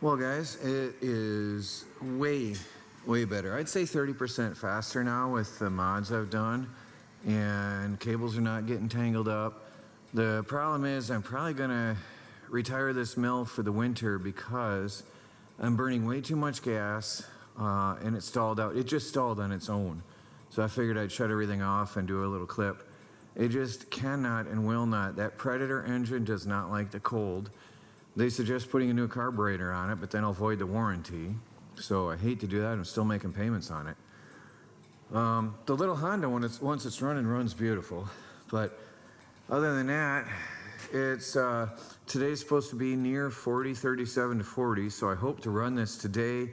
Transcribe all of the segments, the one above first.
Well, guys, it is way better. I'd say 30% faster now with the mods I've done, and cables are not getting tangled up. The problem is I'm probably gonna retire this mill for the winter because I'm burning way too much gas, and it stalled out. It just stalled on its own. So I figured I'd shut everything off and do a little clip. It just cannot and will not. That Predator engine does not like the cold. They suggest putting a new carburetor on it, but then I'll void the warranty. So I hate to do that. I'm still making payments on it. The little Honda, once it's running, runs beautiful. But other than that, it's today's supposed to be near 40, 37 to 40. So I hope to run this today.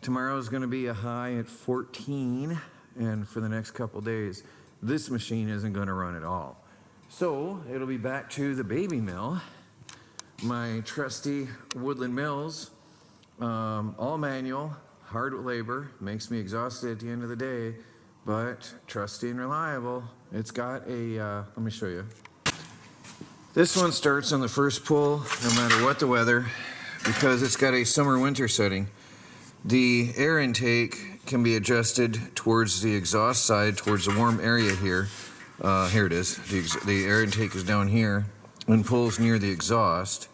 Tomorrow's going to be a high at 14, and for the next couple days, this machine isn't going to run at all. So it'll be back to the baby mill. My trusty Woodland Mills, all manual, hard labor, makes me exhausted at the end of the day, but trusty and reliable. It's got a, let me show you. This one starts on the first pull, no matter what the weather, because it's got a summer-winter setting. The air intake can be adjusted towards the exhaust side, towards the warm area here. Here it is. The air intake is down here and pulls near the exhaust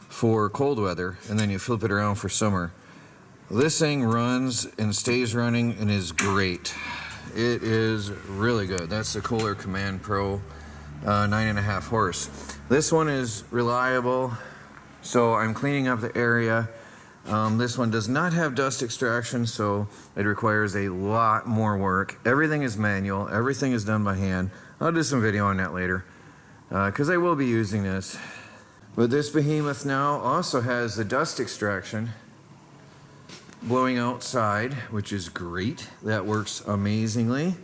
for cold weather, and then you flip it around for summer. This thing runs and stays running and is great. It is really good. That's the Kohler Command Pro 9.5 horse. This one is reliable, so I'm cleaning up the area. This one does not have dust extraction, so it requires a lot more work. Everything is manual, everything is done by hand. I'll do some video on that later, because I will be using this. But this behemoth now also has the dust extraction blowing outside, which is great. That works amazingly,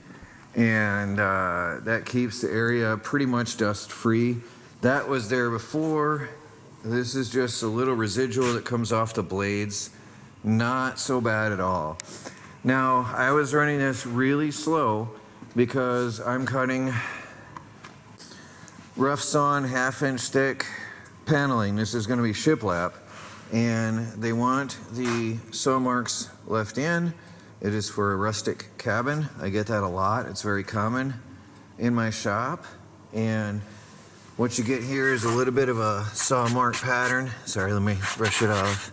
and that keeps the area pretty much dust free. That was there before. This is just a little residual that comes off the blades. Not so bad at all. Now, I was running this really slow because I'm cutting rough sawn 1/2 inch thick paneling. This is going to be shiplap, and they want the saw marks left in. It is for a rustic cabin. I get that a lot. It's very common in my shop, and what you get here is a little bit of a saw mark pattern. Sorry, let me brush it off.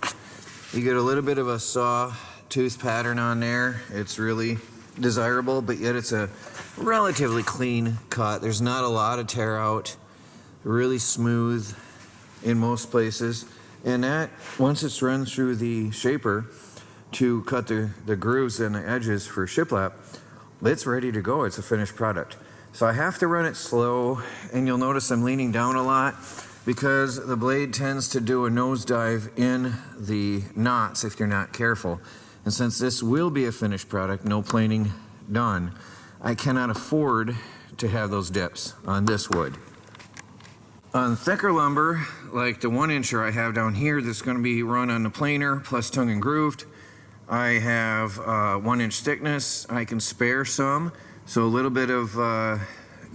You get a little bit of a saw tooth pattern on there. It's really desirable, but yet it's a relatively clean cut. There's not a lot of tear out. Really smooth in most places. And that, once it's run through the shaper to cut the grooves and the edges for shiplap, it's ready to go. It's a finished product. So I have to run it slow, and you'll notice I'm leaning down a lot because the blade tends to do a nosedive in the knots if you're not careful. And since this will be a finished product, no planing done, I cannot afford to have those dips on this wood. On thicker lumber, like the 1-incher I have down here that's going to be run on the planer plus tongue and grooved, I have 1-inch thickness. I can spare some, so a little bit of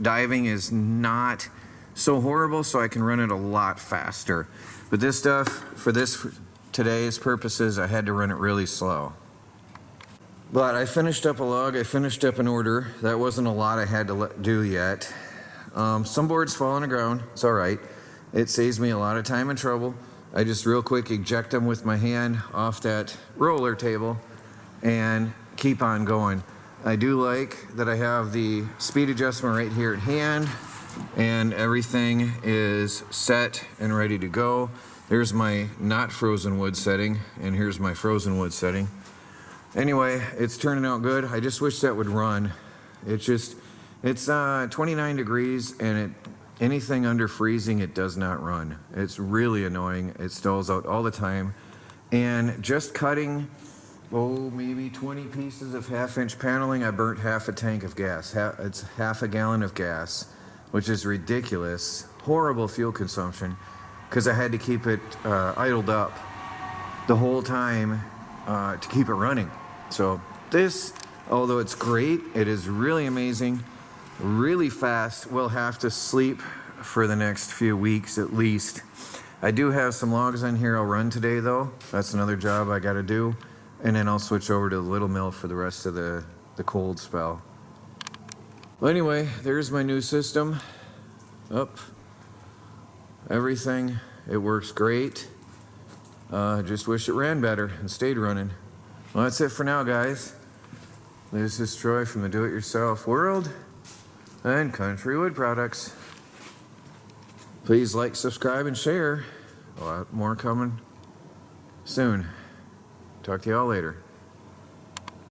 diving is not so horrible, so I can run it a lot faster. But this stuff, for today's purposes, I had to run it really slow. But I finished up a log, I finished up an order. That wasn't a lot I had to do yet. Some boards fall on the ground, it's all right. It saves me a lot of time and trouble. I just real quick eject them with my hand off that roller table and keep on going. I do like that I have the speed adjustment right here at hand, and everything is set and ready to go. There's my not frozen wood setting, and here's my frozen wood setting. Anyway, it's turning out good. I just wish that would run. It's 29 degrees, and anything under freezing, it does not run. It's really annoying. It stalls out all the time. And just cutting, maybe 20 pieces of 1/2-inch paneling, I burnt half a tank of gas. It's half a gallon of gas, which is ridiculous. Horrible fuel consumption, because I had to keep it idled up the whole time to keep it running. So this, although it's great, it is really amazing. Really fast. We'll have to sleep for the next few weeks at least I do have some logs on here I'll run today though. That's another job I gotta do. And then I'll switch over to the little mill for the rest of the cold spell. Well, anyway, there's my new system. Up. Everything. It works great. Just wish it ran better and stayed running. Well, that's it for now, guys. This is Troy from the Do-It-Yourself World and Country Wood Products. Please like, subscribe, and share. A lot more coming soon. Talk to y'all later.